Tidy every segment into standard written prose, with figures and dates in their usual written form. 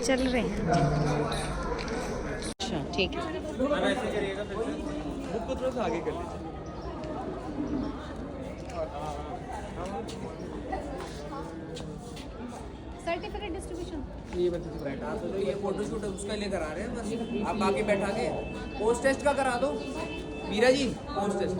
चल रहे हैं। अच्छा ठीक है। बुक को थोड़ा सा आगे कर लीजिए। सर्टिफिकेट डिस्ट्रीब्यूशन ये बच्चे बैठा तो ये फोटो शूट उसका लेकर आ रहे हैं, बस आप आके बैठा के पोस्ट टेस्ट का करा दो मीरा जी, पोस्ट टेस्ट।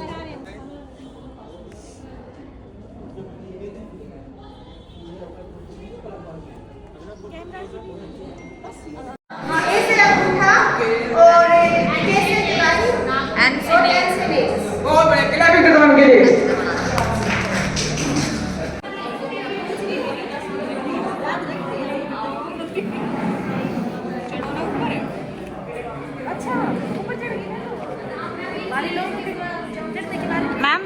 बहुत बड़े क्लैपिंग करता हूं उनके लिए। मैम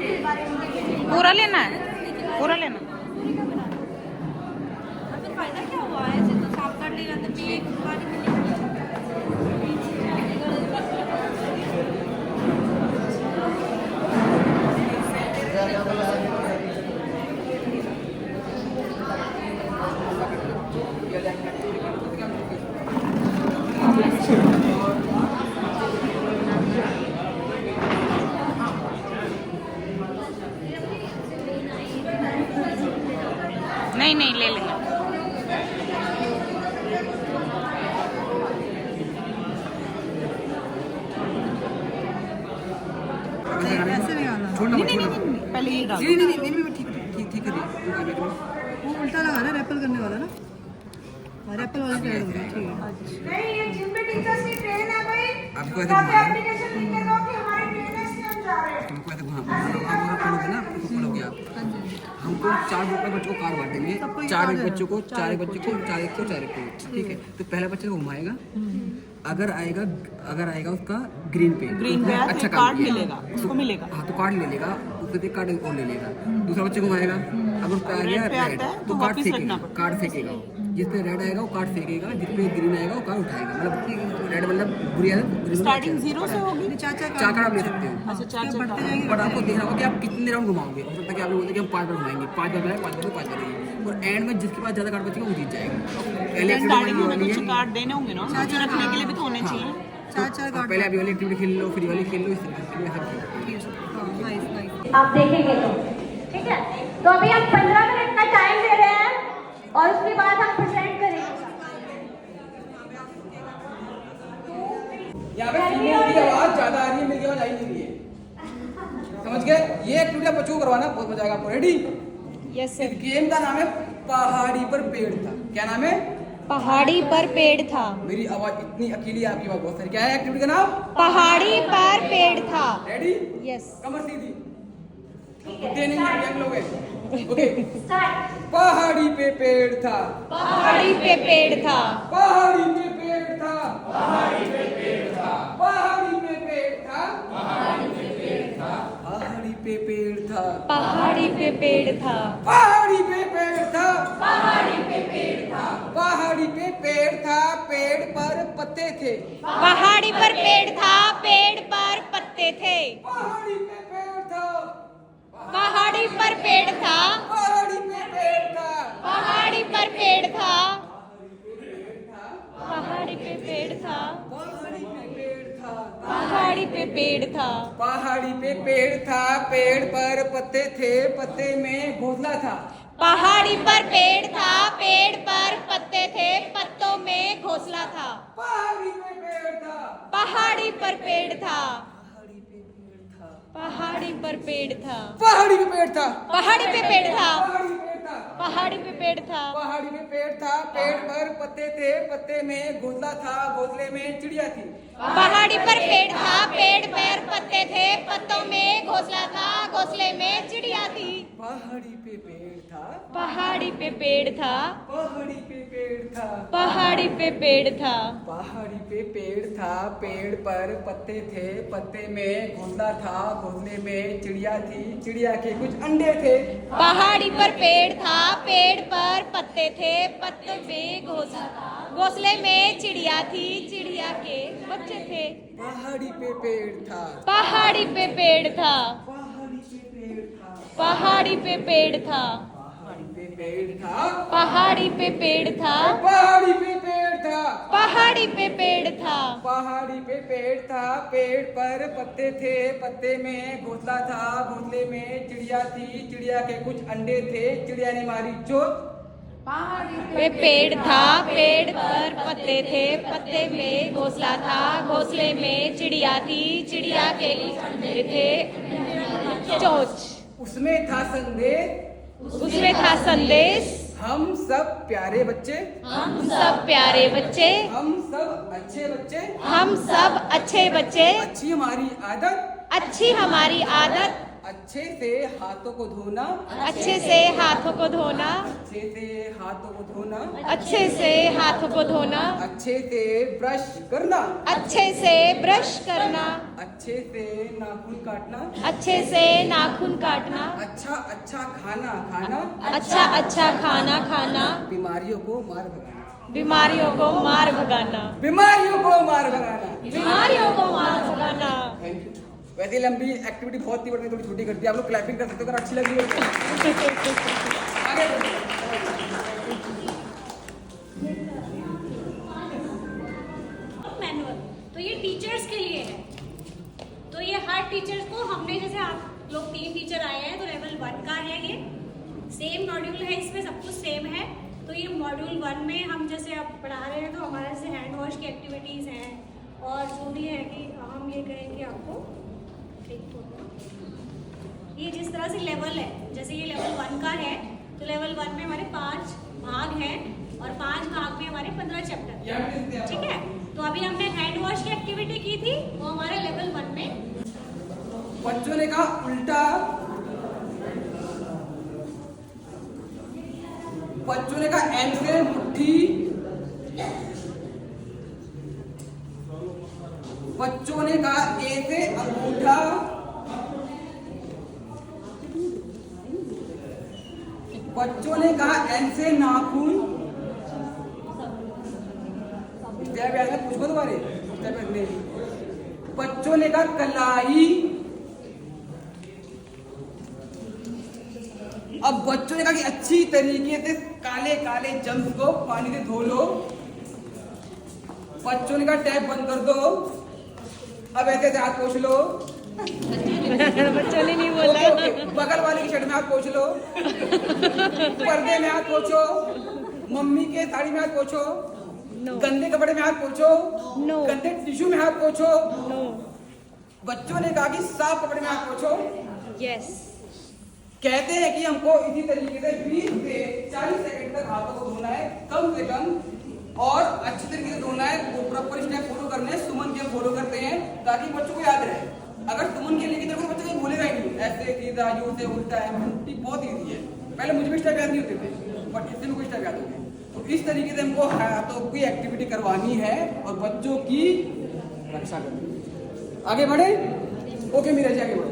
पूरा लेना है, पूरा लेना। फायदा क्या हुआ है, तो साफ कर लेगा तो भी एक बारी मिलेगी। नहीं नहीं ले लेना। पहले ये डालो। नहीं ठीक है। वो उल्टा लगा ना, रैपल करने वाला ना, रैपल वाला ट्रेन हो गया। ठीक है। नहीं, ये जिम में टीचर्स की ट्रेन है भाई। आपको ऐसे यहाँ पे घुमाना है। एप्लीकेशन लिख के दो कि हमारे ट्रेनर्स से हम जा रहे हैं। हमको ऐसे घुमा पढ़ोगे ना, पढ़ोगे आप। हमको 4 ग्रुप में बच्चों को कार्ड बांटेंगे, 4 बच्चों को 4 बच्चों को 4 को 4 को, ठीक है। तो पहला बच्चा को घुमाएगा, अगर आएगा उसका ग्रीन पे अच्छा कार्ड मिलेगा, उसको मिलेगा। हाँ तो कार्ड ले लेगा, उसको देख कार्ड और ले लेगा। दूसरा बच्चे को घुमाएगा, अगर उसका आ गया रेड तो कार्ड फेंकेगा, जिस पे रेड आएगा वो कार्ड फेंकेगा, जिस पे ग्रीन आएगा वो कार्ड उठाएगा। मतलब रेड मतलब बुरी आदत, स्टार्टिंग 0 से होगी। 4 कार्ड आप ले सकते हो। अच्छा 4 बट आपको देखना होगा कि आप कितने राउंड घुमाओगे। हो सकता है कि आप लोग बोलते हैं कि हम 5 बार घुमाएंगे, 5 बार घुमाएंगे, 5 बार 5 बार घुमाएंगे, और एंड में जिसके पास ज्यादा कार्ड बचेगा वो जीत जाएगा। पहले कुछ कार्ड देने होंगे ना, रखने के लिए भी तो होने चाहिए। 4 कार्ड पहले अभी वाली एक्टिविटी खेल लो, फिर वाली खेल लो, इस तरीके से। आप देखेंगे तो ठीक है। तो अभी हम 15 मिनट का टाइम दे रहे हैं और उसके बाद हम प्रेजेंट करेंगे। यहाँ पे फीमेल की आवाज ज्यादा आ रही है, मेरी आवाज आई नहीं रही है, समझ गए। ये एक्टिविटी बच्चों को करवाना, बहुत मजा आएगा आपको। रेडी? Yes sir. गेम का नाम है पहाड़ी पर पेड़ था। क्या नाम है? पहाड़ी पर पेड़ था। मेरी आवाज इतनी अकेली है, आपकी आवाज बहुत सारी। क्या है एक्टिविटी का नाम? पहाड़ी पर पेड़ था। रेडी? यस। कमर सीधी, नहीं हम लोग हैं। ओके पहाड़ी पे पेड़ था, पहाड़ी पे पेड़ था, पहाड़ी पे पेड़ था, पहाड़ी पे पेड़ था, पहाड़ी पे पेड़ था, पहाड़ी पे पेड़ था, पहाड़ी पे पेड़ था, पहाड़ी पे पेड़ था, पहाड़ी पे पेड़ था, पहाड़ी पे पेड़ था, पहाड़ी पे पेड़ था, पेड़ पर पत्ते थे, पहाड़ी पर पेड़ था, पेड़ पर पत्ते थे, पहाड़ी पे पेड़ था, पहाड़ी पर पेड़ था, पहाड़ी पे पेड़ था, पहाड़ी पर पेड़ था, पहाड़ी पे पेड़ था, पहाड़ी पे पेड़ था, पहाड़ी पे पेड़ था, पेड़ पर पत्ते थे, पत्ते में घोंसला था, पहाड़ी पर पेड़ था, पेड़ पर पत्ते थे, पत्तों में घोंसला था, पहाड़ी पे पेड़ था, पहाड़ी पर पेड़ था, पहाड़ी पर पेड़ था, पहाड़ी पे पेड़ था, पहाड़ी पे पेड़ था, पहाड़ी पे पेड़ था, पहाड़ी पे पेड़ था, पहाड़ी पे पेड़ था, पेड़ पर पत्ते थे, पत्ते में घोंसला था, घोंसले में चिड़िया थी, पहाड़ी पर पेड़ था, पेड़ पर पत्ते थे, पत्तों में घोंसला था, घोंसले में चिड़िया थी, पहाड़ी पे पेड़ था, पहाड़ी पे पेड़ था, पहाड़ी पे पेड़ था, पहाड़ी पे पेड़ था, पहाड़ी पे पेड़ था, पेड़ पर पत्ते थे, पत्ते में घोंसला था, घोंसले में चिड़िया थी, चिड़िया के कुछ अंडे थे, पहाड़ी पर पेड़ था, पेड़ पर पत्ते थे, पत्तों में घोंसला था, घोंसले में चिड़िया थी, चिड़िया के बच्चे थे। पहाड़ी पे पेड़ था, पहाड़ी पे पेड़ था, पहाड़ी पे पेड़ था, पहाड़ी पे पेड़ था, पहाड़ी पे पेड़ था, पहाड़ी पे पेड़ था, पहाड़ी पे पेड़ था, पहाड़ी पे पेड़ था, पहाड़ी पे पेड़ था, पेड़ पर पत्ते थे, पत्ते में घोंसला था, घोंसले में चिड़िया थी, चिड़िया के कुछ अंडे थे, चिड़िया ने मारी चोट। पे पेड़ था, पेड़ पर पत्ते थे, पत्ते में घोंसला था, घोंसले में चिड़िया थी, चिड़िया के कुछ अंडे थे, चोच। उसमें था संदेश, उसमें था संदेश, हम सब प्यारे बच्चे, हम सब प्यारे बच्चे, हम सब अच्छे बच्चे, हम सब अच्छे बच्चे, अच्छी हमारी आदत, अच्छी हमारी आदत, अच्छे से हाथों को धोना, अच्छे से हाथों को धोना, अच्छे से हाथों को धोना, अच्छे से हाथों को धोना, अच्छे से ब्रश करना, अच्छे से ब्रश करना, अच्छे से नाखून काटना, अच्छे से नाखून काटना, अच्छा अच्छा खाना खाना, अच्छा अच्छा खाना खाना, बीमारियों को मार भगाना, बीमारियों को मार भगाना, बीमारियों को मार भगाना। बीमारियों को मार भगाना। Thank you. वैसे लंबी एक्टिविटी बहुत थी, बट थोड़ी छोटी कर दी। आप लोग क्लैपिंग कर सकते हो अगर अच्छी लगी हो तो। आगे बढ़ो। मैनुअल तो ये टीचर्स के लिए है। तो ये हर टीचर्स को हमने, जैसे आप लोग 3 टीचर आए हैं तो लेवल 1 का है, ये सेम मॉड्यूल है, इसमें सब कुछ सेम है। तो ये मॉड्यूल 1 में हम जैसे आप पढ़ा रहे हैं तो हमारे से हैंड वॉश की एक्टिविटीज़ हैं और जो भी है कि हम ये कहें कि आपको ये जिस तरह से लेवल है, जैसे ये लेवल 1 का है तो लेवल 1 में हमारे 5 भाग हैं और 5 भाग में हमारे 15 चैप्टर, ठीक है। तो अभी हमने हैंड वॉश की एक्टिविटी की थी, वो हमारे लेवल 1 में। बच्चों ने कहा उल्टा, बच्चों ने कहा एम से मुट्ठी, बच्चों ने कहा ए से अंगूठा, बच्चों ने कहा एन से नाखून, पूछो दोबारे। बच्चों ने कहा कलाई, अब बच्चों ने कहा कि अच्छी तरीके से काले काले जम्स को पानी से धो लो। बच्चों ने कहा टैप बंद कर दो, अब ऐसे हाथ पोंछ लो। बच्चों ने नहीं बोला। ओके, बगल वाले की शर्ट में हाथ पोंछ लो, पर्दे में हाथ पोंछो, मम्मी के साड़ी में हाथ पोंछो, गंदे कपड़े में हाथ पोंछो, गंदे टिश्यू में हाथ पोंछो। बच्चों ने कहा कि साफ कपड़े में हाथ पोंछो। यस। कहते हैं कि हमको इसी तरीके से 20 से 40 सेकंड तक हाथों को धोना है कम से कम, और अच्छी तरीके से धोना है। वो प्रॉपर स्टेप फॉलो करने हैं। सुमन के हम फॉलो करते हैं ताकि बच्चों को याद रहे। अगर सुमन के लिए तो बच्चे को भूलेगा ही नहीं। ऐसे सीधा यू से उल्टा है, बहुत ईजी है। पहले मुझे भी स्टेप याद नहीं होते थे, बट इससे भी कोई स्टेप याद हो गए। तो इस तरीके से हमको हाथों की एक्टिविटी करवानी है और बच्चों की रक्षा करनी है। आगे बढ़े। ओके मीरा जी, आगे बढ़ो।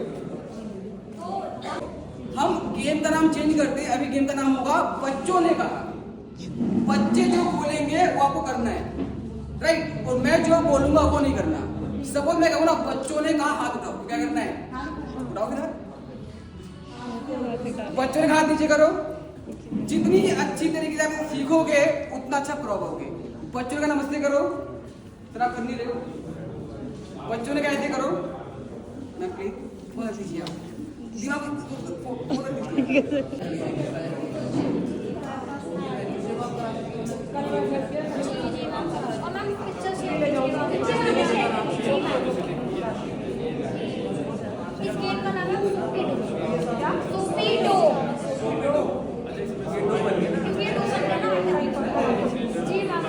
हम गेम का नाम चेंज करते हैं। अभी गेम का नाम होगा बच्चों ने कहा। बच्चे जो बोलेंगे वो आपको करना है, राइट। और मैं जो बोलूंगा वो नहीं करना। सपोज मैं कहूँ ना बच्चों ने कहा हाथ उठाओ, क्या करना है? उठाओगे ना? बच्चों ने हाथ नीचे करो। जितनी अच्छी तरीके से आप सीखोगे उतना अच्छा प्रभाव। बच्चों का नमस्ते करो, जरा कर नहीं रहे हो। बच्चों ने कैसे करो ना, प्लीज बहुत अच्छी चीज इस गेम का नाम है सुपीडो। जी मैम।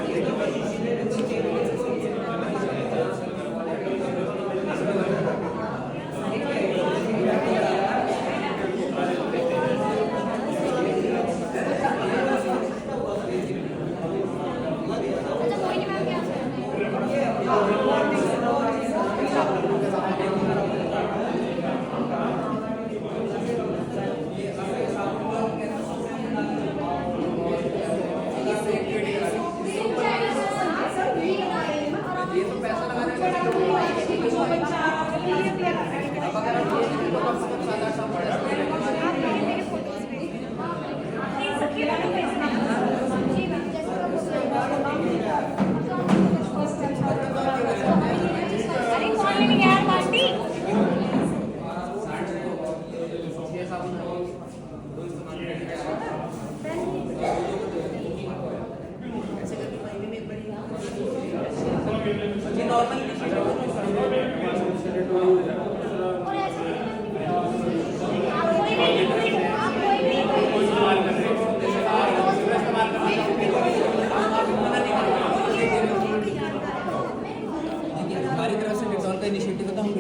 इनिशिएटिव बताऊं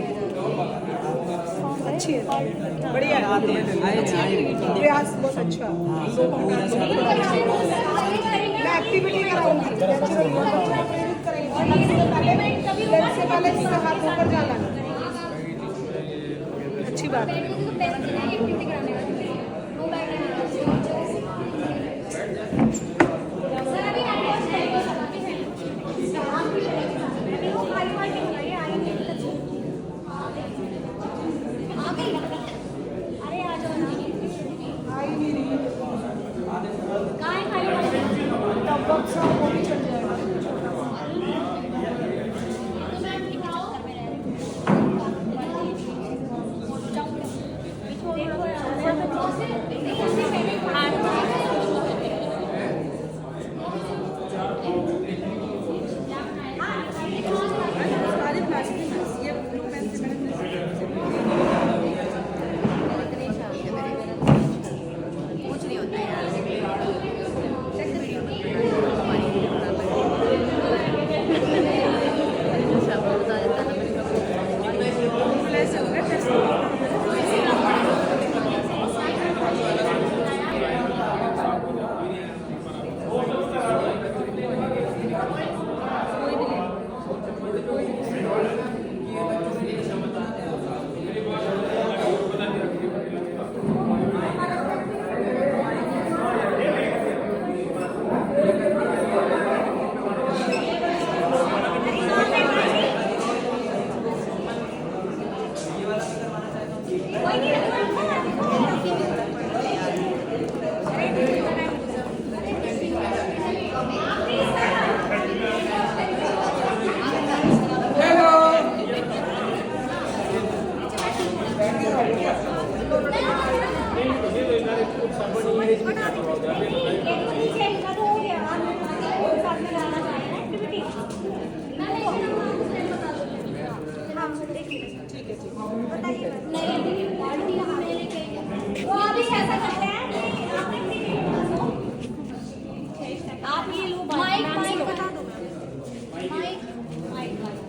अच्छी है, बढ़िया है, प्रयास बहुत अच्छा। मैं एक्टिविटी कराऊंगी, नेचुरल बच्चों को प्रेरित करेंगे और लंच से पहले इसका हाथ धोकर जाना। अच्छी बात है।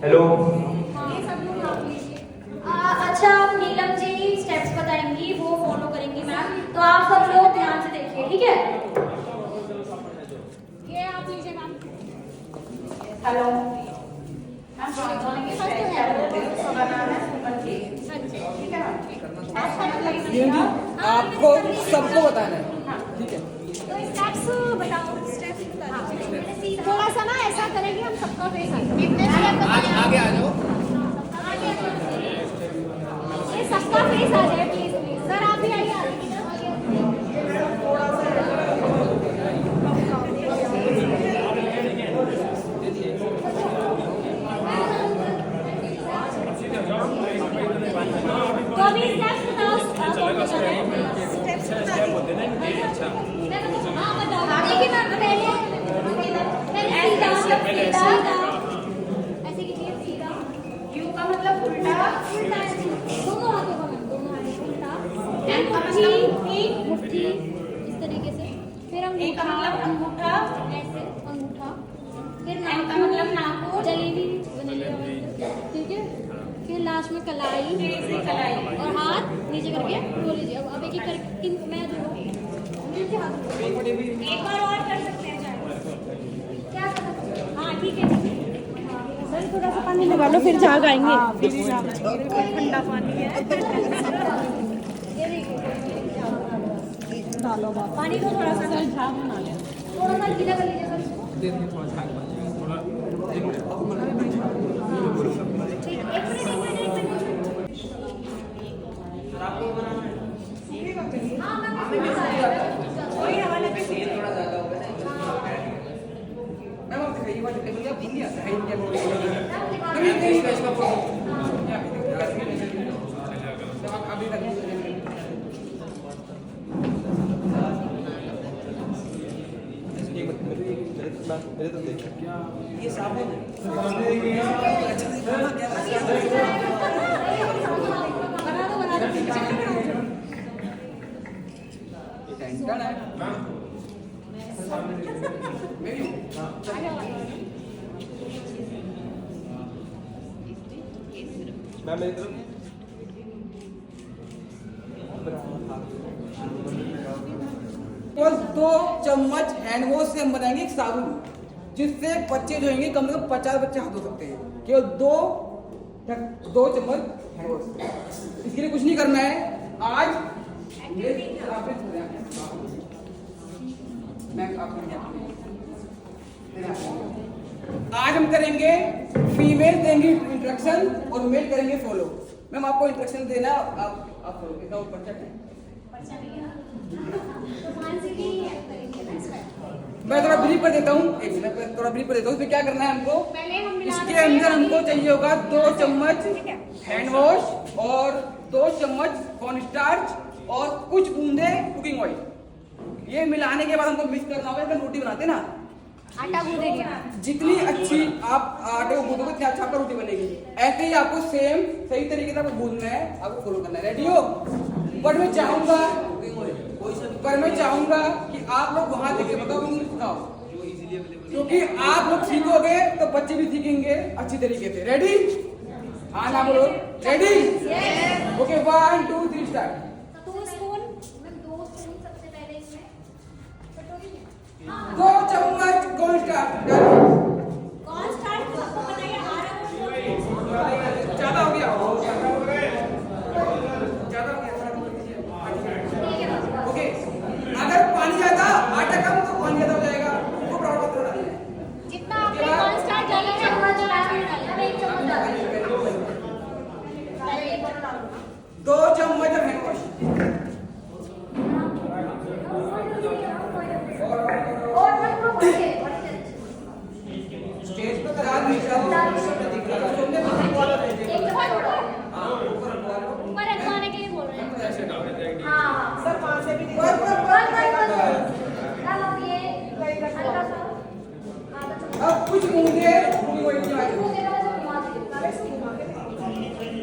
हेलो। अच्छा, नीलम जी स्टेप्स बताएंगी, वो फॉलो करेंगी मैम, तो आप सब लोग ध्यान से देखिए, ठीक है? ये आप लीजिए मैम। हेलो आपको सबको बताना है, ठीक है? तो स्टेप्स बताओ, स्टेप्स बता दीजिए। थोड़ा सा ना ऐसा करेंगे हम सबका फेस आगे आगे आ जाओ। ये सबका फेस आ जाए प्लीज प्लीज। सर आप भी आइए आगे की तरफ। तो अभी स्टेप्स बताओ, स्टेप्स हाँ बताओ। देखिए ना पहले सीधा ऐसे कीजिए, सीधा। यू का मतलब उल्टा, उल्टा दोनों हाथों का मैम, दोनों हाथों उल्टा। एन का मतलब मुट्ठी इस तरीके से। फिर अंगूठा, अंगूठा ऐसे अंगूठा। फिर नाक का मतलब नाखून, जलेबी ठीक है। फिर लास्ट में कलाई, और हाथ नीचे करके धो लीजिए। अब एक एक करके मैं नीचे हाथ एक बार और कर सकते हैं चाहे। क्या कर सकते हैं? हाँ ठीक है ठीक है। सर थोड़ा सा पानी लगा लो, फिर झाग आएंगे। ठंडा पानी है। पानी को थोड़ा सा झाग बना लें, थोड़ा सा गीला कर लीजिए सर। ठीक, एक मिनट। हाँ मैम वही हवाले पे थोड़ा ज्यादा होगा ना। मैम आप दिखाइए वाले टेबल का हिंदी आता है, हिंदी बोलिए। अभी तक मेरे तो देख ये साबुन अच्छा बना दो टेंशन है। मैं मेरी तरफ केवल 2 चम्मच हैंड वॉश से हम बनाएंगे एक साबुन, जिससे बच्चे जो होंगे कम से कम 50 बच्चे हाथ धो सकते हैं। केवल 2 चम्मच हैंड वॉश। इसके लिए कुछ नहीं करना है। आज हम करेंगे फीमेल देंगी इंट्रोडक्शन और मेल करेंगे फॉलो। मैम आपको इंट्रोडक्शन देना, आप फॉलो कितना ऊपर चढ़ है। मैं थोड़ा ब्रीफ कर देता हूँ, थोड़ा ब्रीफ कर देता हूँ। तो क्या करना है हमको, इसके अंदर हमको चाहिए होगा 2 चम्मच हैंड वॉश और 2 चम्मच कॉर्न स्टार्च और कुछ बूंदे कुकिंग ऑयल। ये मिलाने के बाद हमको मिक्स करना होगा। जब रोटी बनाते हैं ना, आटा गूंदेंगे। जितनी अच्छी आप आटे को गूंदोगे उतनी अच्छा आपका रोटी बनेगी। ऐसे ही आपको सेम सही तरीके से आपको गूंदना है, आपको फॉलो करना है। रेडी हो? पर मैं चाहूंगा कि आप लोग वहां देख के बताओ, क्योंकि आप लोग सीखोगे तो बच्चे भी सीखेंगे अच्छी तरीके से। रेडी? हाँ ना बोलो। रेडी? Okay 1 2 3 start. 2 स्पून सबसे पहले इसमें 2 चम्मच कॉर्न स्टार्च। कौन स्टार्ट आपको बताइए। ज्यादा हो गया। ओके, अगर पानी ज्यादा आटा कम तो पानी ज्यादा हो जाएगा। वो बराबर थोड़ा डालना है। जितना आपने कॉर्न स्टार्च डाला है उतना डालना है। 1 चम्मच डालना है। 2 चम्मच हैंड वॉश। स्टेज पे करा दीजिए। ऊपर रखवाने के लिए बोल रहे हैं। हाँ सर 5 से भी नहीं। हल्का सा अब कुछ बूंदे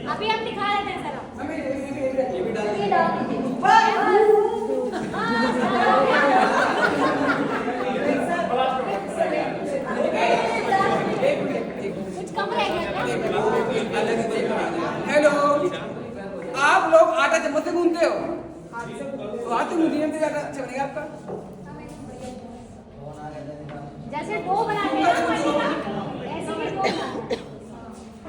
अभी हम दिखा रहे थे सर। हमें ये डाल दीजिए। कुछ कम रह गया था। हेलो, आप लोग आटा चम्मच से गूंदते हो? तो हाथ से गूंदिए तो ज्यादा अच्छा बनेगा आपका। जैसे डो बनाते हैं ना ऐसे ही डो बनाते हैं।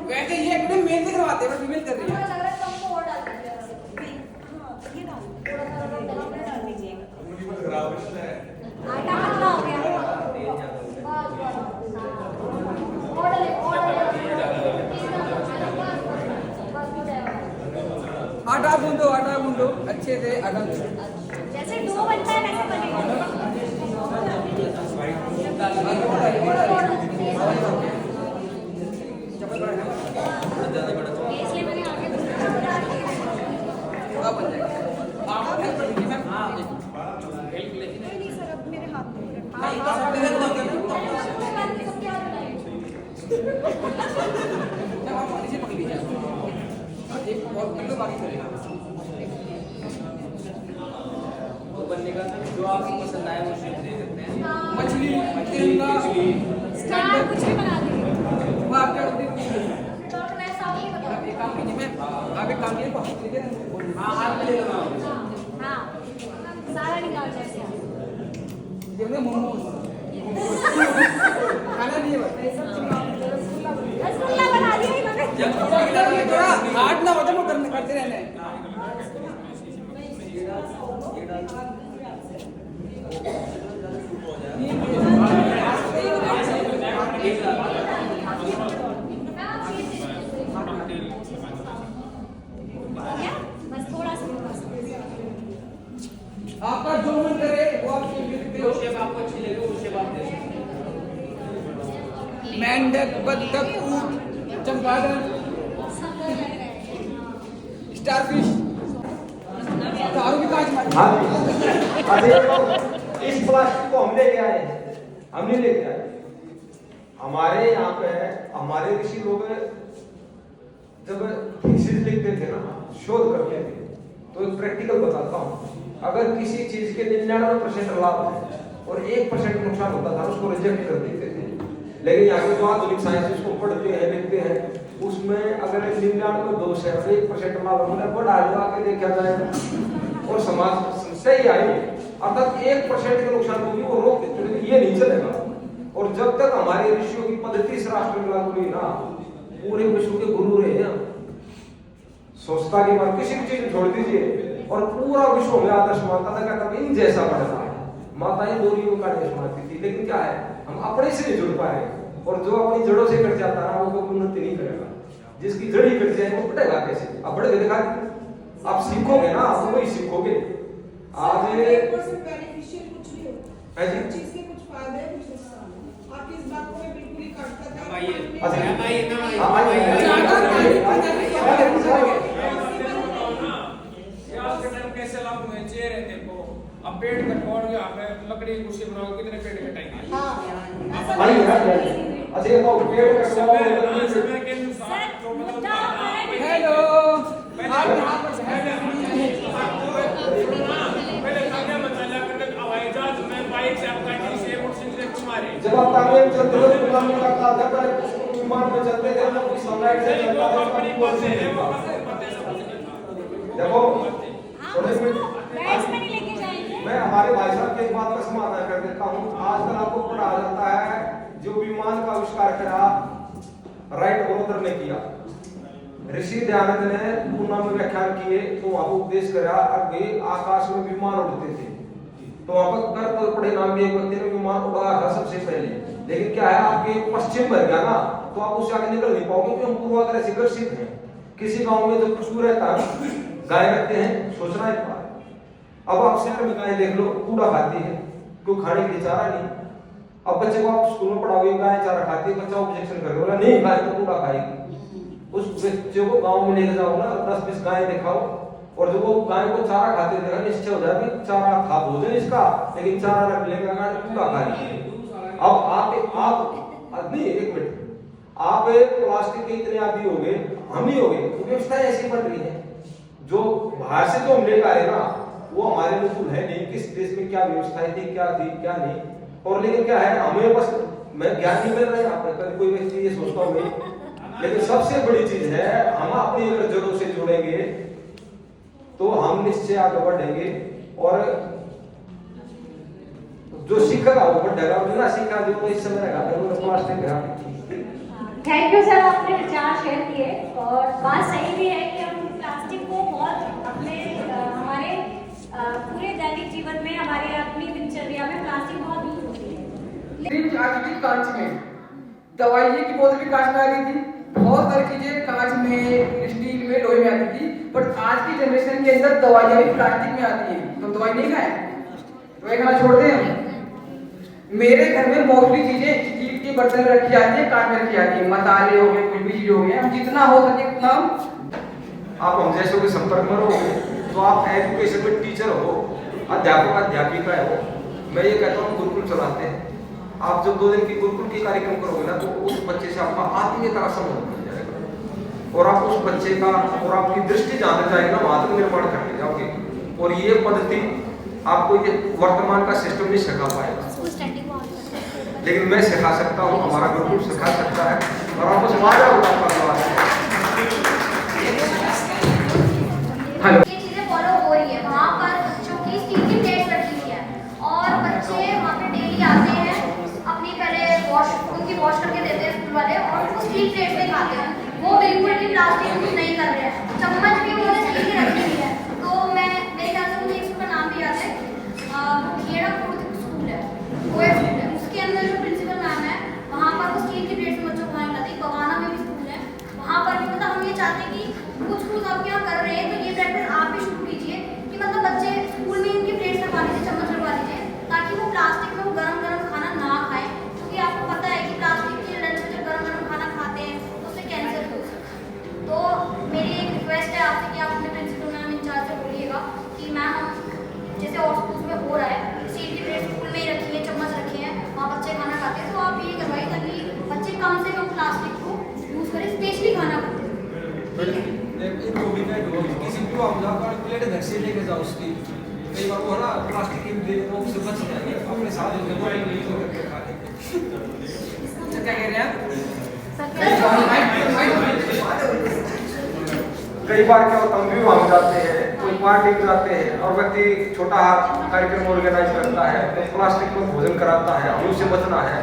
वैसे ये एकदम मेल से करवाते हैं, बट फीमेल कर रही है। लग रहा है तुमको और डाल दीजिए। आटा पतला हो गया। बस बस और डाले। आटा गूंदो अच्छे से। आटा जैसे डो बनता है वैसे बनेगा। इसलिए मैंने आगे अब बन जाएगा। आप हेल्प कर दीजिए मैम। हाँ नहीं सर, अब मेरे हाथ में आप नीचे पकड़ लीजिए। एक और कर लो, बाकी चलेगा। बनने का जो आपको पसंद आए वो शेप दे सकते हैं। मछली, तिरंगा, स्टार कुछ भी बना देंगे। वो आपके ऊपर तो मैं साफ ही बता। एक काम कीजिए मैम, आप एक काम कीजिए, पास लीजिए ना। हाँ हाथ में ले लो। हाँ सारा निकाल जैसे ये ना मोमोज खाना नहीं है बस। रसगुल्ला बना दिया इन्होंने। थोड़ा हार्ड ना हो तो वो करते रहना है। बस थोड़ा सा आपका जो मन करे वो आप शेप दे सकते हो। शेप आपको अच्छी लगे वो शेप आप दे सकते हैं। मेंढक, बत्तख, ऊंट, चमगादड़, स्टारफिश, दारू की कांच मारी। हाँ अभी इस प्लास्टिक को हम लेके आए, हम नहीं लेके आए। हमारे यहाँ पे हमारे ऋषि लोग जब थीसिस लिखते थे ना, शोध करते थे, तो एक प्रैक्टिकल बताता हूँ। अगर किसी चीज के 99% लाभ है और 1% नुकसान होता था, उसको रिजेक्ट कर देते थे। लेकिन यहाँ के जो आधुनिक साइंस को पढ़ते हैं, लिखते हैं, उसमें अगर अगर 99 से 1% मालूम है बढ़ा लगा के देखा जाए और समाज सही आई अर्थात 1% के नुकसान होगी वो रोक ये नहीं चलेगा। और जब तक हमारे ऋषियों की पद्धति इस राष्ट्र में लागू हुई ना, पूरे विश्व के गुरु रहे हैं। स्वच्छता की बात किसी भी चीज छोड़ दीजिए और पूरा विश्व में आदर्श मानता था, कहता इन जैसा बढ़ता है। माताएं डोरियों का आदेश मानती थी, लेकिन क्या है हम अपने से नहीं जुड़ पाए। और जो अपनी जड़ों से कट जाता है वो कभी उन्नति नहीं करेगा। जिसकी जड़ ही कट जाए वो बढ़ेगा कैसे? अब बढ़ के दिखा, आप सीखोगे ना, आप वही सीखोगे। आज बेनिफिशियल कुछ भी हो, है जी, चीज के कुछ फायदे हैं कुछ नुकसान। आप इस बात को मैं बिल्कुल ही काटता था। कैसे लागू है चेहरे देखो, अब पेड़ कटवाओ यहाँ पे लकड़ी की कुर्सी बनाओ, कितने पेड़ कटाएंगे? अच्छा ये तो पेड़ कटवाओ समय के अनुसार जो मतलब हेलो पहले क्या मचाला करके हवाई जहाज में बाइक से आपका से मोटरसाइकिल से तुम्हारे जब आप तांगे में चलते थे गुलामी का था, जब विमान में चलते थे तो कोई सनलाइट से चलता था, कभी कोई से देखो मैं हमारे भाई साहब की एक बात का समाधान कर देता हूँ। आजकल आपको पढ़ाया जाता है जो विमान का आविष्कार करा राइट ब्रदर ने किया, ऋषि दयानंद ने पूना में व्याख्यान किए तो वहां पर उपदेश करा, अभी आकाश में विमान उड़ते थे तो वहां पर गर्भ पड़े नाम भी एक व्यक्ति ने विमान उड़ाया था सबसे पहले। लेकिन क्या है आपके पश्चिम भर गया ना तो आप उससे आगे निकल नहीं पाओगे क्योंकि हम पूर्वाग्रह से ग्रसित हैं। किसी गांव में जो पशु रहता है गाय रखते हैं, सोचना एक बार। अब आप शहर में गाय देख लो, कूड़ा खाती है, क्यों? खाने के लिए चारा नहीं। अब बच्चे को आप स्कूल में पढ़ाओगे गाय चारा खाती है, बच्चा ऑब्जेक्शन करेगा, बोला नहीं गाय तो कूड़ा खाएगी। उस बच्चे को गांव में लेके जाओ ना, 10-20 गाय दिखाओ और जो वो गाय को चारा खाते देखा निश्चय हो जाए कि चारा खा भोजन इसका, लेकिन चारा रख लेगा गाय कूड़ा खा रही है। अब आप नहीं, एक मिनट, आप प्लास्टिक के इतने आदी हो गए, हम ही हो गए, व्यवस्था ऐसी बन रही है जो बाहर से जो हम लेकर आए ना वो हमारे अनुकूल है नहीं। किस देश में क्या व्यवस्थाएं थी, क्या थी क्या नहीं। और लेकिन क्या है हमें बस मैं ज्ञान नहीं मिल रहा है यहाँ पर, कभी कोई व्यक्ति ये सोचता हूँ लेकिन सबसे बड़ी चीज है हम अपनी अगर जड़ों से जुड़ेंगे तो हम निश्चय आगे बढ़ेंगे और जो सीखेगा वो बढ़ेगा, जो ना सीखा जो तो इस समय रहेगा प्लास्टिक है। थैंक यू सर, आपने विचार शेयर किए और बात सही भी है कि हम प्लास्टिक को बहुत अपने हमारे पूरे दैनिक जीवन में हमारे अपनी दिनचर्या में प्लास्टिक बहुत यूज होती है। लेकिन आज भी कांच में दवाई की बोतल भी कांच में आ गई थी, बहुत सारी चीजें कांच में, स्टील में, लोहे में आती थी, बट आज की जनरेशन के अंदर दवाइयां भी प्लास्टिक में आती है। तो दवाई नहीं खाए, दवाई खाना छोड़ दें। मेरे घर में मोस्टली चीजें स्टील के बर्तन में रखी जाती है, कांच में रखी जाती है, मसाले हो गए, कुछ भी चीज हो गए, हम जितना हो सके उतना आप हम जैसों के संपर्क में रहोगे तो आप एजुकेशन में टीचर हो, अध्यापक अध्यापिका हो। मैं ये कहता हूँ गुरुकुल चलाते हैं, आप जब 2 दिन की गुरुकुल की कार्यक्रम करोगे ना तो उस बच्चे से आपका आत्मीयता का संबंध बन जाएगा और आप उस बच्चे का और आपकी दृष्टि जहाँ तक जाएगी ना वहां तक निर्माण करते जाओगे। और ये पद्धति आपको ये वर्तमान का सिस्टम नहीं सिखा पाएगा, लेकिन मैं सिखा सकता हूँ, हमारा गुरुकुल सिखा सकता है और आपको समाज ये चीजें फॉलो हो रही है। वहाँ पर बच्चों की स्टील की प्लेट्स रखी हुई है और बच्चे वहाँ पे डेली आते हैं, अपनी पहले उनकी वॉश करके देते हैं स्कूल वाले और वो स्टील प्लेट्स में खाते हैं। वो बिल्कुल भी प्लास्टिक यूज नहीं कर रहे हैं, चम्मच भी उन्होंने स्टील की रखी हुई है। तो मेरे ख्याल से मुझे इसका नाम भी याद है, खेड़ा स्कूल है, वो स्कूल है, उसके अंदर जो प्रिंसिपल मैम है वहाँ पर वो स्टील की प्लेट्स में बच्चों को खाना खिलाती है। बवाना में भी स्कूल है, वहाँ पर भी मतलब हम ये चाहते हैं कि कुछ आप यहाँ कर रहे हैं तो ये प्रैक्टिस आप भी शुरू कीजिए कि मतलब बच्चे स्कूल में इनकी प्लेट्स रखवा लीजिए, चम्मच रखवा लीजिए, ताकि वो प्लास्टिक में वो गरम खाना ना खाएं। क्योंकि आपको पता है कि प्लास्टिक के लंच में जब गरम खाना खाते हैं तो उससे कैंसर हो सकता है। तो मेरी एक रिक्वेस्ट है आपसे कि आप अपने प्रिंसिपल मैम इंचार्ज से बोलिएगा कि मैम जैसे और स्कूल में हो रहा है स्टील की प्लेट स्कूल में ही रखी है, चम्मच रखे हैं, वहाँ बच्चे खाना खाते हैं, तो आप ये करवाइए ताकि बच्चे कम से कम प्लास्टिक को यूज़ करें, स्पेशली खाना खाते हैं। किसी भी प्लेट घर से लेके जाओ उसकी, कई बार वो ना प्लास्टिक की प्लेट वो उससे बच जाएंगे, अपने साथ लेके खा लेंगे। क्या कह रहे हैं आप? कई बार क्या होता है, हम भी वहाँ जाते हैं, कोई पार्टी में जाते हैं और व्यक्ति छोटा कार्यक्रम ऑर्गेनाइज करता है, तो प्लास्टिक में भोजन कराता है, हमें उससे बचना है।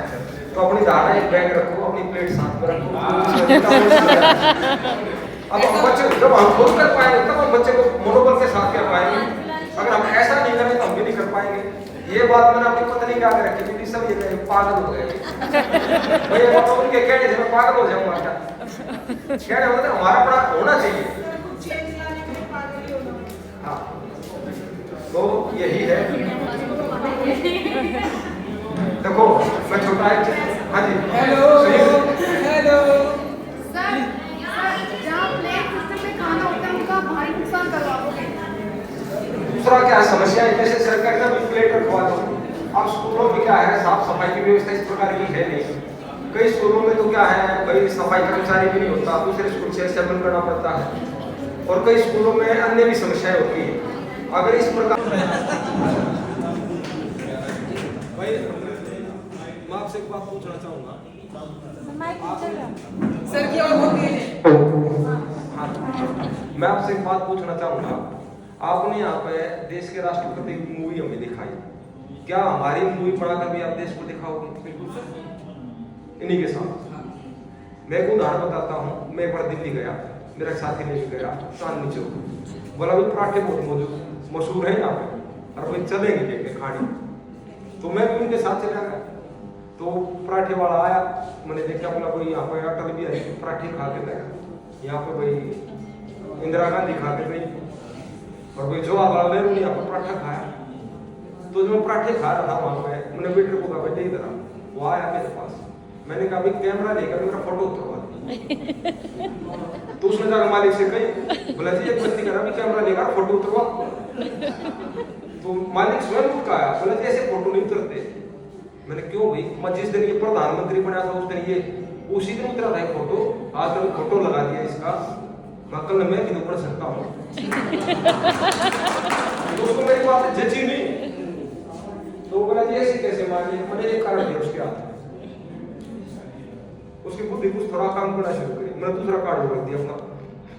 तो अपनी धारणा एक बैग रखो, अपनी प्लेट साथ में रखो। अब हम बच्चे जब हम खुद कर पाएंगे तब हम बच्चे को मनोबल के साथ कर पाएंगे। अगर हम ऐसा नहीं करें तो हम भी नहीं कर पाएंगे। ये बात मैंने अपनी पत्नी के आगे रखी थी, सब ये पागल हो गए भैया, उनके कहने से मैं पागल हो जाऊंगा क्या? कहने मतलब हमारा बड़ा होना चाहिए। हाँ, तो यही है। देखो मैं छोटा है। हाँ जी, हेलो हेलो सर, जहाँ प्लेट सिस्टम में खाना होता है उनका भारी नुकसान करवाओगे। दूसरा क्या है समस्या है, जैसे सरकार का भी प्लेट रखवा दो। अब स्कूलों में क्या है, साफ सफाई की व्यवस्था इस प्रकार की है नहीं। कई स्कूलों में तो क्या है भाई, सफाई कर्मचारी भी नहीं होता, दूसरे स्कूल से सेवन करना पड़ता है, और कई स्कूलों में अन्य भी समस्याएं होती है। अगर इस प्रकार भाई, मैं आपसे एक बात पूछना चाहूँगा सर की और होती है। हाँ, मैं आपसे एक बात पूछना चाहूँगा। आपने यहाँ पे देश के राष्ट्रपति की मूवी हमें दिखाई, क्या हमारी मूवी पढ़ाकर भी आप देश को दिखाओगे? बिल्कुल सर, इन्हीं के साथ मैं एक उदाहरण बताता हूँ। मैं एक बार दिल्ली गया, मेरा साथी ले गया चांदनी चौक, बोला भाई पराठे बहुत मशहूर है यहाँ पे, और भाई चलेंगे लेके खाने। तो मैं भी उनके साथ चला गया। तो पराठे वाला आया, मैंने देखा, बोला भाई यहाँ पे अटल बिहारी पराठे खा के गया, यहाँ पे भाई इंदिरा गांधी खा के गई, और भाई जवाहरलाल नेहरू ने यहाँ पर पराठा खाया। तो जो मैं पराठे खा रहा था वहाँ पे, मैंने वेटर को कहा बेटे इधर आ। वो आया मेरे पास, मैंने कहा भाई कैमरा लेकर मेरा फोटो उतरवा दे। तो उसने जाकर मालिक से कही, बोला जी एक बच्ची करा भी कैमरा लेकर फोटो उतरवा। तो मालिक स्वयं उठ आया, बोला जी ऐसे फोटो नहीं उतरते। मैंने क्यों भाई? मैं जिस दिन ये प्रधानमंत्री बना था उस दिन ये उसी दिन उतरा था एक फोटो, आज तक फोटो लगा दिया इसका, मैं कल मैं भी पढ़ सकता हूँ। तो उसको मेरी बात जची नहीं। तो बोला जी ऐसे कैसे मान लिया? मैंने एक कारण दिया उसके हाथ में, उसकी बुद्धि कुछ थोड़ा काम करना शुरू करी। मैंने दूसरा कार्ड रख दिया अपना,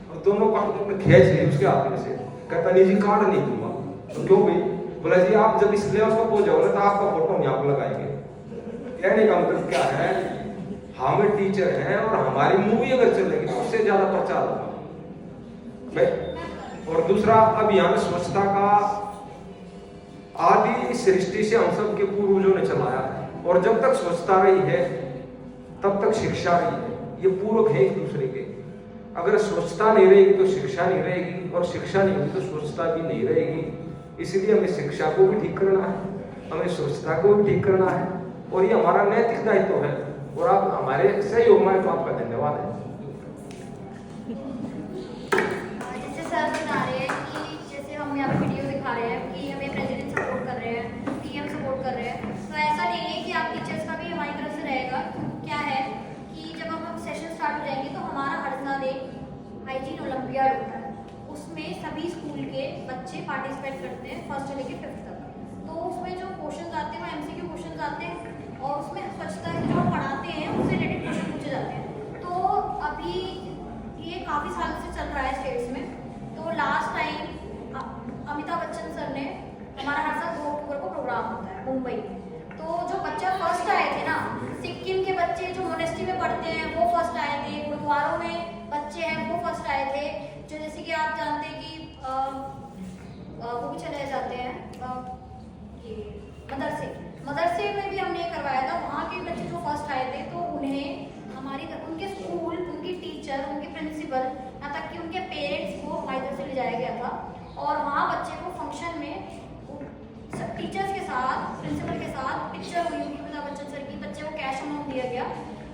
और दोनों कार्ड अपने खींच लिए उसके हाथ में से। कहता नहीं जी कार्ड नहीं दूंगा। तो क्यों भाई? बोला जी आप जब इस लेवल पर पहुंच जाओगे तो आपका फोटो हम यहाँ पर लगाएंगे। कहने का मतलब क्या है, हम टीचर हैं और हमारी मूवी अगर चलेगी तो उससे ज्यादा प्रचार होगा। और दूसरा, अब यहाँ में स्वच्छता का आदि सृष्टि से हम सब के पूर्वजों ने चलाया है, और जब तक स्वच्छता रही है तब तक शिक्षा रही है। ये पूरक है एक दूसरे के। अगर स्वच्छता नहीं रहेगी तो शिक्षा नहीं रहेगी, और शिक्षा नहीं होगी तो स्वच्छता भी नहीं रहेगी। इसलिए हमें शिक्षा को भी ठीक करना है, हमें स्वच्छता को भी ठीक करना है, और ये हमारा नैतिक दायित्व है। और आप हमारे सहयोग में, तो आपका धन्यवाद है। जैसे सर बता रहे हैं कि जैसे हम यहाँ पे वीडियो दिखा रहे हैं कि हमें प्रेसिडेंट सपोर्ट कर रहे हैं, पीएम सपोर्ट कर रहे हैं, तो ऐसा नहीं है कि आप टीचर्स का भी हमारी तरफ से रहेगा। क्या है कि जब हम सेशन स्टार्ट हो जाएंगे तो हमारा हर साल एक हाइजीन ओलंपियाड होता है, उसमें सभी स्कूल के बच्चे पार्टिसिपेट करते हैं 1st से लेकर 5th तक। तो उसमें जो क्वेश्चन आते हैं वो MCQ क्वेश्चन आते हैं, और उसमें स्वच्छता जो हम पढ़ाते हैं उससे रिलेटेड क्वेश्चन पूछे जाते हैं। तो अभी ये काफ़ी साल से चल रहा है स्टेट्स में। तो last time Amitabh Bachchan sir ने, हमारा हर साल 2 अक्टूबर को प्रोग्राम होता है मुंबई में, तो जो बच्चा फर्स्ट आए थे ना, सिक्किम के बच्चे जो मोनेस्ट्री में पढ़ते हैं वो फर्स्ट आए थे, गुरुद्वारों में बच्चे हैं वो फर्स्ट आए थे, जो जैसे कि आप जानते हैं कि वो भी चले जाते हैं ये मदरसे में भी हमने करवाया था। वहाँ के बच्चे जो फर्स्ट आए थे तो उन्हें उनके स्कूल, उनकी टीचर, उनके प्रिंसिपल, यहाँ तक कि उनके पेरेंट्स को हमारी तरफ से ले जाया गया था, और वहाँ बच्चे को फंक्शन में सब टीचर्स के साथ, प्रिंसिपल के साथ पिक्चर हुई उनकी, अमिताभ बच्चन सर की, बच्चे को कैश अमाउंट दिया गया।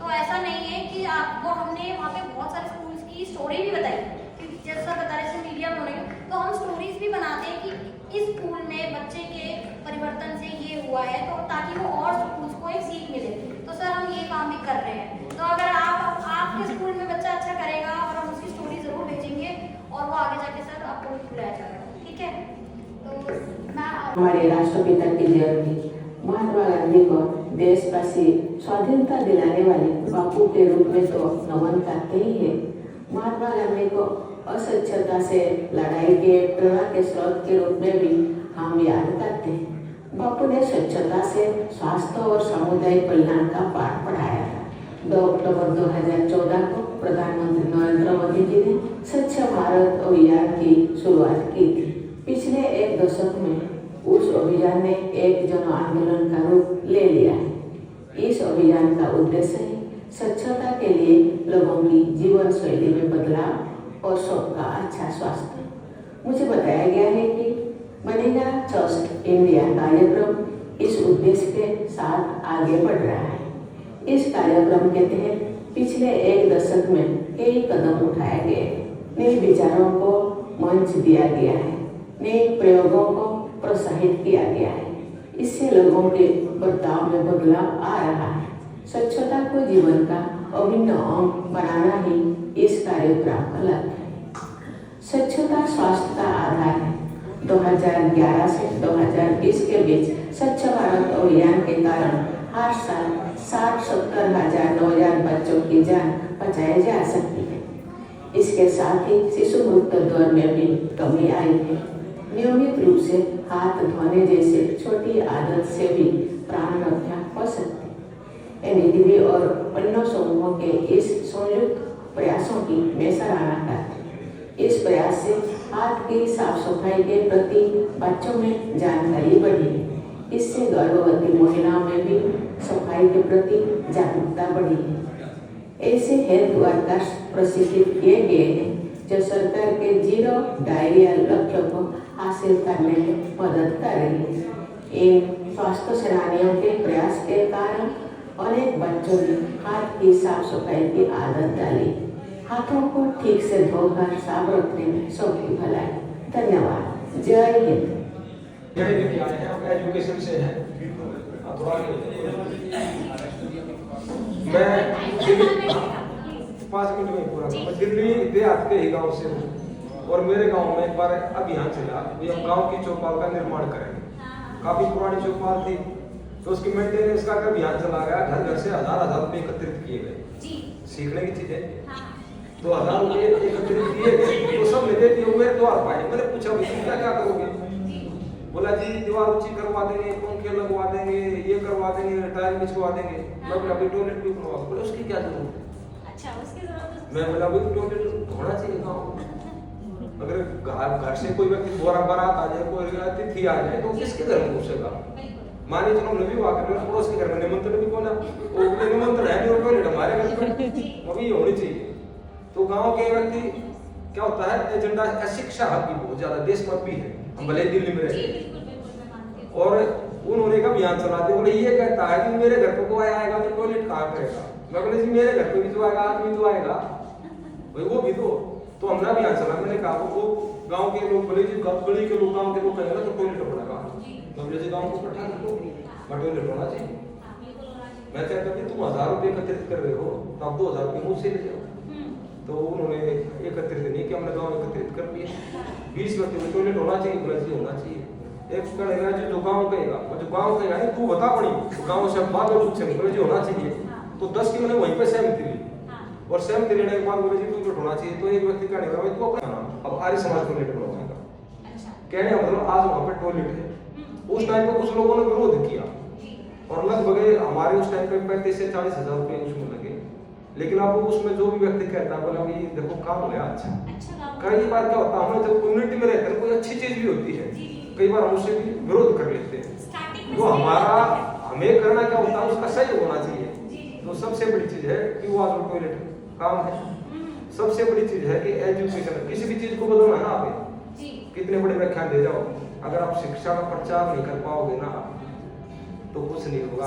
तो ऐसा नहीं है कि आपको, हमने वहाँ पे बहुत सारे स्कूल्स की स्टोरी भी बताई, क्योंकि जैसा बता रहे थे मीडिया में होने, तो हम स्टोरीज भी बनाते हैं कि इस स्कूल में बच्चे के परिवर्तन से ये हुआ है, तो ताकि वो और स्कूल्स को एक सीख मिले। तो सर हम ये काम भी कर रहे हैं। तो अगर आपके स्कूल में बच्चा अच्छा करेगा और हम उसकी स्टोरी जरूर भेजेंगे, और वो आगे जाके सर आपको भी बुलाया जाएगा, ठीक है? तो मैं हमारे राष्ट्रपिता की जयंती, महात्मा गांधी को देशवासी स्वाधीनता दिलाने वाले बापू के रूप में तो नमन करते ही है। महात्मा गांधी को अस्वच्छता से लड़ाई के प्रेरणा के स्रोत के रूप में भी हम याद करते हैं। बापू ने स्वच्छता से स्वास्थ्य और सामुदायिक कल्याण का पाठ पढ़ाया था। 2 अक्टूबर 2014 को प्रधानमंत्री नरेंद्र मोदी जी ने स्वच्छ भारत अभियान की शुरुआत की थी। पिछले एक दशक में उस अभियान ने एक जन आंदोलन का रूप ले लिया है। इस अभियान का उद्देश्य है स्वच्छता के लिए लोगों की जीवन शैली में बदलाव और सबका अच्छा स्वास्थ्य। मुझे बताया गया है कि बनेगा ट्रस्ट इंडिया कार्यक्रम इस उद्देश्य के साथ आगे बढ़ रहा है। इस कार्यक्रम के तहत पिछले एक दशक में कई कदम उठाए गए, नए विचारों को मंच दिया गया है, नए प्रयोगों को प्रोत्साहित किया गया है। इससे लोगों के बर्ताव में बदलाव आ रहा है। स्वच्छता को जीवन का अभिन्न अंग बनाना ही इस कार्यक्रम का लक्ष्य है। स्वच्छता स्वास्थ्य का आधार है। 2011 से 2020 के बीच स्वच्छ भारत अभियान के कारण हर साल 60-70 हजार नवजात बच्चों की जान बचाई जा सकती है। इसके साथ ही शिशु मृत्यु दर में भी कमी आई है। नियमित रूप से हाथ धोने जैसे छोटी आदत से भी प्राण रक्षा हो सकती है। एनडीटीवी और अन्य समूहों के इस संयुक्त प्रयासों की मैं सराहना करती हूँ। इस प्रयास से हाथ की साफ सफाई के प्रति बच्चों में जानकारी बढ़ी है। इससे गर्भवती महिलाओं में भी सफाई के प्रति जागरूकता बढ़ी है। ऐसे हेल्थ वर्कर्स प्रशिक्षित किए गए हैं जो सरकार के 0 डायरिया लक्ष्य को हासिल करने में मदद कर रही है। इन स्वास्थ्य सेनानियों के प्रयास के कारण अनेक बच्चों ने हाथ की साफ सफाई की आदत डाली। हाथों को ठीक से धोकर साफ रखने में सबकी भलाई। धन्यवाद। जय हिंद। एजुकेशन से है थोड़ा मैं 5 मिनट में पूरा मैं दिल्ली देहात के ही गांव से हूँ और मेरे गांव में एक बार अभियान चला कि हम गांव की चौपाल का निर्माण करेंगे। काफी पुरानी चौपाल थी तो उसकी मेंटेनेंस का अभियान चला गया। घर घर से हजार रुपए एकत्रित किए गए। सीखने की चीजें तो 1000 रुपए एकत्रित किए गए तो सब ले देते हुए द्वार पाए। मैंने पूछा क्या करोगे? बोला जी दीवार ऊंची करवा देंगे, पंखे लगवा देंगे, ये करवा देंगे, टाइल बिछवा देंगे। मैं बोला अभी टॉयलेट भी बनवा। बोले उसकी क्या जरूरत है? अच्छा उसकी जरूरत। मैं बोला अभी टॉयलेट होना चाहिए गाँव। अगर घर से कोई व्यक्ति दोबारा बारात आ जाए, कोई अतिथि आ जाए तो किसके घर में घुसेगा? मानिए चलो हमने भी वाकई में पड़ोस के घर में निमंत्रण भी कौन है? निमंत्रण है नहीं और टॉयलेट हमारे घर में अभी होनी चाहिए। तो गाँव के व्यक्ति क्या होता है एजेंडा अशिक्षा भी बहुत ज्यादा देश में भी है। हम भले दिल्ली में रहते और उन्होंने एक अभियान चलाते बोले ये कहता है कि मेरे घर पर कोई आएगा तो टॉयलेट कहाँ करेगा? मैं बोले जी मेरे घर पे भी तो आएगा, आदमी तो आएगा भाई वो भी तो हमने अभियान चला। मैंने कहा वो गांव के लोग बोले जी गली के लोग गांव के लोग कहेंगे तो टॉयलेट बनेगा। तो जैसे गांव को पठा दो टॉयलेट होना चाहिए। मैं कहता कि तुम 1000 रुपए एकत्रित कर रहे हो तो आप 2000 रुपए मुझसे ले जाओ। तो उन्होंने एकत्रित नहीं किया, हमने गांव एकत्रित कर दिए। 20 व्यक्ति में टॉयलेट होना चाहिए, बोला जी होना चाहिए। एक कहेगा जो गांव कहेगा और जो गांव कहेगा तू बता पड़ी गांव से बात और पूछे बोले जी होना चाहिए। तो 10 की मैंने वहीं पे सहमति ली और सहमति लेने के बाद बोले जी टॉयलेट होना चाहिए। तो एक व्यक्ति कहने लगा तू अपना अब आर्य समाज टॉयलेट बनवाएगा। कहने का मतलब आज वहाँ पे टॉयलेट है। उस टाइम पे कुछ लोगों ने विरोध किया और लगभग हमारे उस टाइम पे 35 से 40 हजार रुपए उसमें लगे। लेकिन अब उसमें जो भी व्यक्ति कहता है बोला कि देखो काम हो गया अच्छा। कई बार क्या होता है हमें जब कम्युनिटी में रहते हैं कोई अच्छी चीज भी होती है, कई बार हम उससे भी विरोध कर लेते हैं। तो हमारा हमें करना क्या होता है उसका सही होना चाहिए। तो सबसे बड़ी चीज है कि वो आज टॉयलेट काम है। सबसे बड़ी चीज है कि एजुकेशन। किसी भी चीज को बदलना है ना आप कितने बड़े व्याख्यान दे जाओ, अगर आप शिक्षा का प्रचार नहीं कर पाओगे ना तो कुछ नहीं होगा।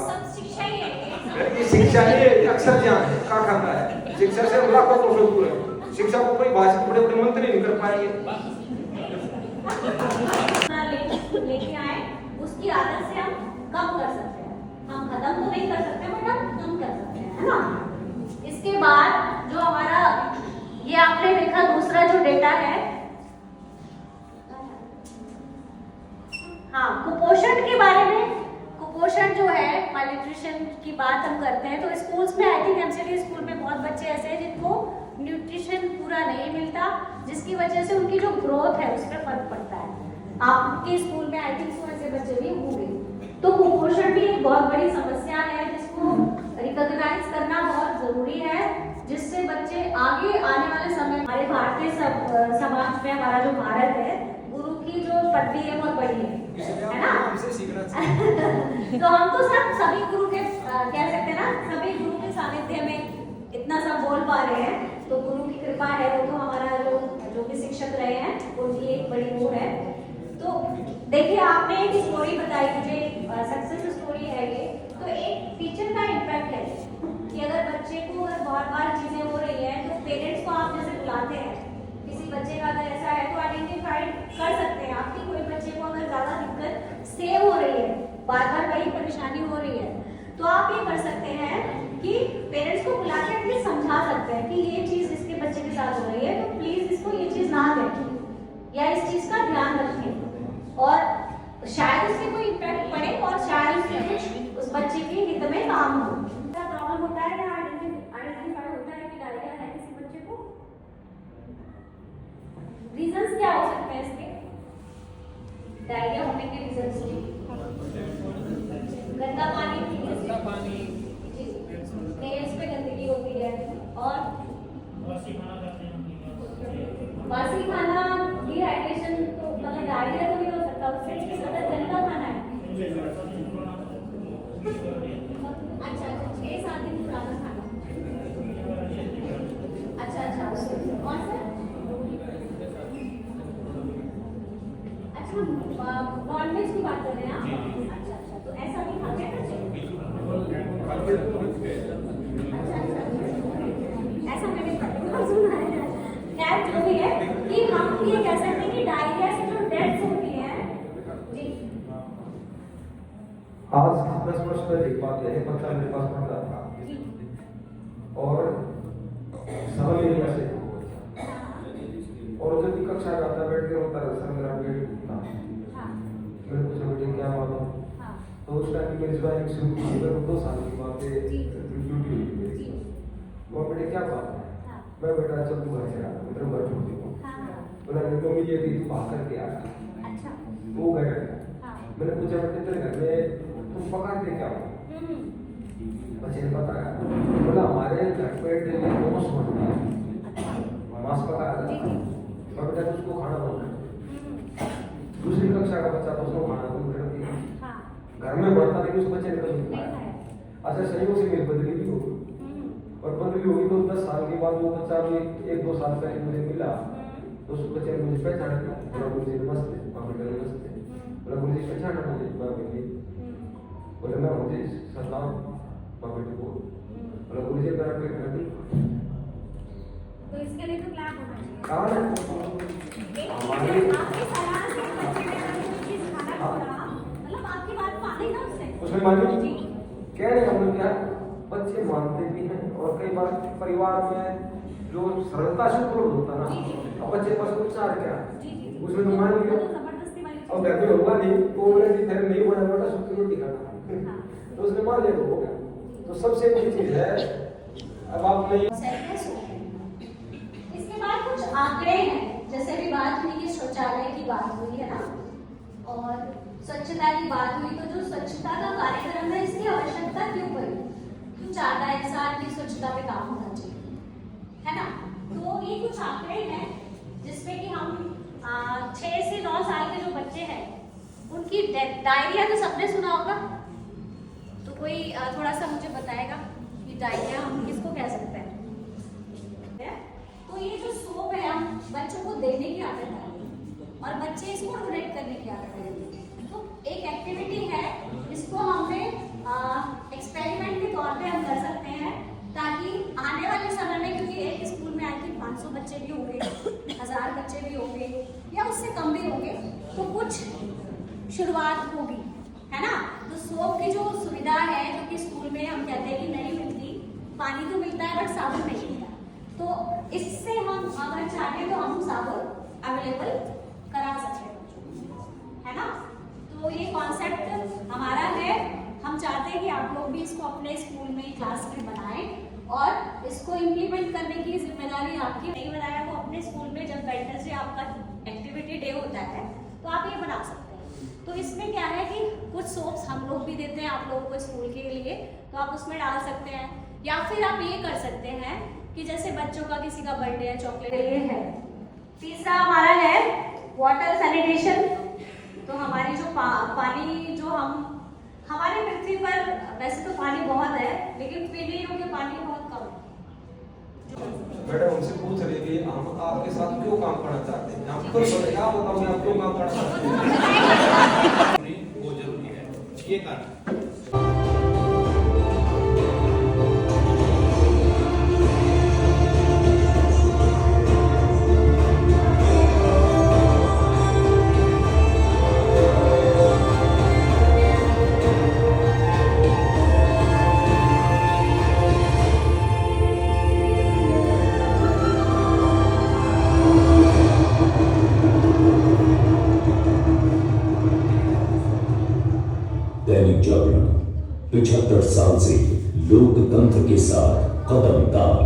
ये शिक्षा नहीं है, अक्षर ज्ञान है, क्या करना है। शिक्षा से लाखों कोसों दूर है। शिक्षा को कोई भाषा बड़े बड़े मंत्री नहीं कर पाएंगे। लेके आए उसकी आदत से हम कम कर सकते हैं। हम खत्म तो नहीं कर सकते बट हम कम कर सकते हैं, है ना। इसके बाद जो हमारा ये आपने देखा दूसरा जो डेटा है, हाँ कुपोषण के बारे में। कुपोषण जो है malnutrition की बात हम करते हैं तो स्कूल्स में आई थिंक एमसीडी स्कूल में बहुत बच्चे ऐसे हैं जिनको न्यूट्रिशन पूरा नहीं मिलता, जिसकी वजह से उनकी जो ग्रोथ है उस पर फर्क पड़ता है। आपके स्कूल में आई थिंक ऐसे बच्चे भी होंगे। तो कुपोषण भी एक बहुत बड़ी समस्या है जिसको रिकॉग्नाइज करना बहुत जरूरी है, जिससे बच्चे आगे आने वाले समय हमारे भारतीय समाज में हमारा जो भारत है, गुरु की जो पदवी है बहुत बड़ी है ना। तो हम तो सभी गुरु के कह सकते हैं ना, सभी गुरु के सानिध्य में इतना सब बोल पा रहे हैं, तो गुरु की कृपा है। वो तो हमारा जो भी शिक्षक रहे हैं उनकी एक बड़ी वो है। तो देखिए, आपने एक स्टोरी बताई मुझे, सक्सेस स्टोरी है ये। तो एक टीचर का इम्पैक्ट है कि अगर बच्चे को अगर बार चीजें हो रही है, तो पेरेंट्स को आप जैसे बुलाते हैं, किसी बच्चे का अगर ऐसा है तो आइडेंटिफाइड कर सकते हैं आप कि कोई बच्चे को अगर ज्यादा दिक्कत से हो रही है, बार वही परेशानी हो रही है, तो आप ये कर सकते हैं कि पेरेंट्स को बुला के एटलीस्ट समझा सकते हैं कि ये चीज इसके बच्चे के साथ हो रही है, तो प्लीज इसको ये चीज ना दें या इस चीज का ध्यान रखें, और शायद उससे कोई इम्पैक्ट पड़े और शायद उससे कुछ उस बच्चे के हित में काम हो। प्रॉब्लम होता है या आइडेंटिफाई होता है कि डायरिया है किसी बच्चे को, रीजंस क्या हो सकते हैं इसके डायरिया होने के रीजंस? गंदा पानी, नेल्स पे गंदगी होती है, और बासी खाना, डिहाइड्रेशन, तो मतलब डायरिया तो नहीं हो सकता उससे, लेकिन अगर गंदा खाना है, अच्छा 6-7 दिन पुराना खाना, अच्छा कौन सा, अच्छा नॉनवेज की बात कर रहे हैं आप, अच्छा तो ऐसा नहीं खाते हैं ऐसा मैंने सुना है। खैर जो भी है कि हम ये कह सकते हैं कि डायरिया से जो डेथ्स होती हैं जी। आज 10 वर्ष पहले एक बात है, बच्चा मेरे पास पढ़ रहा था और समझ नहीं आ सकता, और जब भी कक्षा में आता बैठ के रोता रहा, सर मेरा पेट दुखता, मैंने पूछा बेटे क्या बात है, तो उस टाइम मेरी ज्वाइनिंग शुरू की थी, 2 साल की बात है, ड्यूटी हुई मेरी, वो बेटे क्या बात है, मैं बेटा चल तू घर से आ, मैं तेरे घर छोड़ दूंगा, बोला मम्मी ये थी तू भाग करके आ, वो घर गया, मैंने पूछा बेटे तेरे घर में तुम पकाते क्या हो, बच्चे ने बताया, बोला हमारे घर पे डेली मोमोस बनता है, मांस पकाया जाता है, और बेटा उसको खाना बनता है, दूसरी कक्षा का बच्चा तो उसको खाना बंद कर दिया, घर में बढ़ता नहीं, उस बच्चे ने कभी नहीं खाया। अच्छा संयोग से मेरी बदली भी होगी, और बदली होगी तो 10 साल के बाद वो बच्चा भी 1-2 साल पहले मुझे मिला, तो उस बच्चे ने मुझे पहचान लिया, बोला मुझे नमस्ते, बेटा नमस्ते, बोला मुझे पहचाना मुझे, बोले मैं मुझे सलाम बेटे को, बोला मुझे मेरा पेट नहीं, तो इसके लिए तो क्लैप होना चाहिए। कारण हमारे आपकी सलाह से बच्चे ने कोई चीज खाना पड़ा, मतलब आपकी बात मानी ना उसमें मानी कह रहे हम लोग क्या, बच्चे मानते भी हैं, और कई बार परिवार में जो सरलता से उपलब्ध होता ना, अब बच्चे पास उपचार क्या उसमें तो मान लिया, और घर में होगा नहीं तो बोले कि तेरे नहीं बना बेटा सूखी रोटी खाना, तो उसने मान लिया तो हो गया। तो सबसे बड़ी चीज है, अब आपने इसके बाद कुछ आंकड़े हैं, जैसे भी बात हुई कि शौचालय की बात हुई है ना, और स्वच्छता की बात हुई, तो जो स्वच्छता का कार्यक्रम है इसकी आवश्यकता क्यों पड़ी, क्यों चाहता है इंसान की स्वच्छता पे काम होना चाहिए, है ना। तो ये कुछ आंकड़े हैं जिसमें कि हम 6 से 9 साल के जो बच्चे हैं उनकी डायरिया तो सबने सुना होगा, तो कोई थोड़ा सा मुझे बताएगा कि डायरिया हम किसको कह सकते हैं। तो ये जो सोप है हम बच्चों को देने की आदत है और बच्चे इसको डोनेट करने की आदत है, तो एक एक्टिविटी है, इसको हमने एक्सपेरिमेंट के तौर पे हम कर सकते हैं, ताकि आने वाले समय में, क्योंकि एक स्कूल में आई थिंक 500 बच्चे भी होंगे, 1000 बच्चे भी होंगे या उससे कम भी होंगे, तो कुछ शुरुआत होगी, है ना। तो सोप की जो सुविधा है, जो कि स्कूल में हम कहते हैं कि नहीं मिलती, पानी तो मिलता है बट साबुन नहीं मिलता, तो इससे हम अगर चाहें तो हम साबुन अवेलेबल करा सकते हैं, है ना। तो ये कॉन्सेप्ट हमारा है, हम चाहते हैं कि आप लोग भी इसको अपने स्कूल में क्लास में बनाएं और इसको इम्प्लीमेंट करने की जिम्मेदारी जिम्मेदारी आपकी नहीं बनाया वो अपने स्कूल में जब वेडनेसडे आपका एक्टिविटी डे होता है तो आप ये बना सकते हैं। तो इसमें क्या है कि कुछ सोप्स हम लोग भी देते हैं आप लोगों को स्कूल के लिए, तो आप उसमें डाल सकते हैं। या फिर आप ये कर सकते हैं कि जैसे बच्चों का किसी का बर्थडे है, चॉकलेट ये है। तीसरा हमारा है वाटर सैनिटेशन। तो हमारी जो पानी जो हमारी पृथ्वी पर वैसे तो पानी बहुत है लेकिन पीने योग्य पानी बहुत कम है। मैडम हमसे पूछ रही थी हम आपके साथ क्यों काम करना चाहते हैं, आप खुद बताइए, आप बताओ आप क्यों काम करना चाहते हैं। वो जरूरी है ये कारण। दैनिक जागरण 75 साल से लोकतंत्र के साथ कदम ताल।